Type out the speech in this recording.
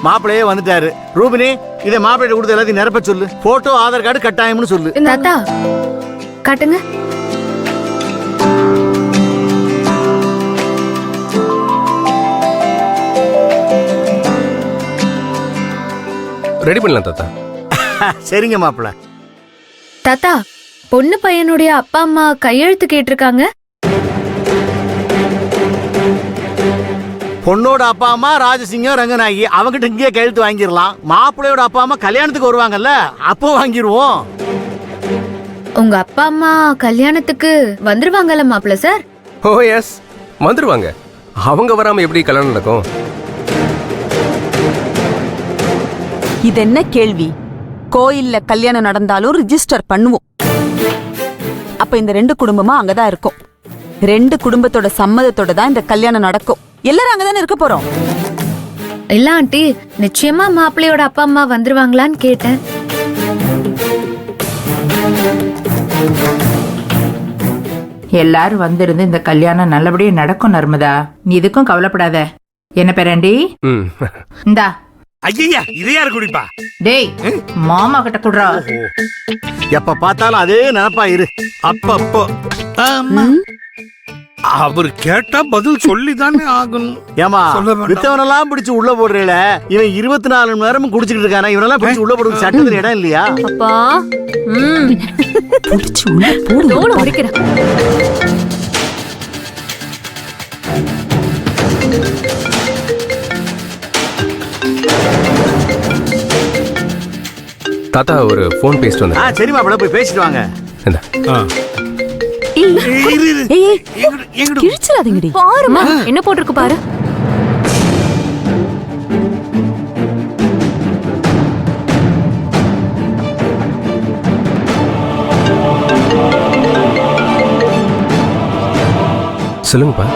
மாப்பிள்ளையே வந்துட்டாரு. ரூபினி, இதை மாப்பிள்ளை கொடுத்து எல்லாத்தையும் நிரப்ப சொல்லு. போட்டோ, ஆதார் கார்டு கட்டாயம்னு சொல்லு. தாத்தா காட்டுங்க. ரெடி பண்ணலாம் தாத்தா. சரிங்க மாப்பிள்ள. தாத்தா, பொண்ணு பையனுடைய அப்பா அம்மா கையெழுத்து கேட்டிருக்காங்க. பொண்ணோட அப்பா அம்மா ராஜசிங்கம், ரங்கநாயகி, அவங்கிட்ட இங்கேயே கையெழுத்து வாங்கிடலாம். மாப்பிள்ளையோட அப்பா அம்மா கல்யாணத்துக்கு வருவாங்கல்ல, அப்போ வாங்கிடுவோம். உங்க அப்பா அம்மா கல்யாணத்துக்கு வந்துருவாங்கல்ல மாப்பிள்ள சார்? ஓ எஸ், வந்துருவாங்க. அவங்க வராம எப்படி கல்யாணம் நடக்கும்? இது என்ன கேள்வி? கோயில்ல கல்யாணம் நடந்தாலும் ரிஜிஸ்டர் பண்ணுவோம். அப்ப இந்த ரெண்டு குடும்பமா அங்கதான் இருக்கும். ரெண்டு குடும்பத்தோட சம்மதத்தோட தான் இந்த கல்யாணம் நடக்கும். எல்லாரும் அங்கதானே இருக்க போறோம். இல்ல ஆண்டி, நிச்சயமா மாப்பிள்ளையோட அப்பா அம்மா வந்துருவாங்களான்னு கேட்டேன். எல்லாரும் வந்திருந்து இந்த கல்யாணம் நல்லபடியா நடக்கும் நர்மதா. நீ இதுக்கும் கவலைப்படாத. என்ன பேரண்டி? இந்தா. ஐயா, இதே யாரு குடிப்பா? டேய், மாமா கிட்ட குடுறா. எப்ப பார்த்தாலும் அதே நினைப்பா இரு. அப்பப்போ அவர் கேட்டா பதில் சொல்லிதானே ஆகணும். ஏமா, வித்தவனெல்லாம் பிடிச்சு உள்ள போடுறீல, இவன் 24 மணி நேரமும் குடிச்சுக்கிட்டு இருக்கானா? இவனெல்லாம் பிடிச்சு உள்ள போடுறது சட்டத்துல இடம் இல்லையா? அப்பா புடிச்சு உள்ள போடு. தோண உடைக்கிறேன். தாத்தா ஒரு போன் பேசிட்டு வந்தேன். சரி மாப்பிள்ள, போய் பேசிட்டு வாங்க. கிழிச்சிடாதீங்கடி. பாருமா என்ன போட்டிருக்கு பாரு. சொல்லுங்கப்பா.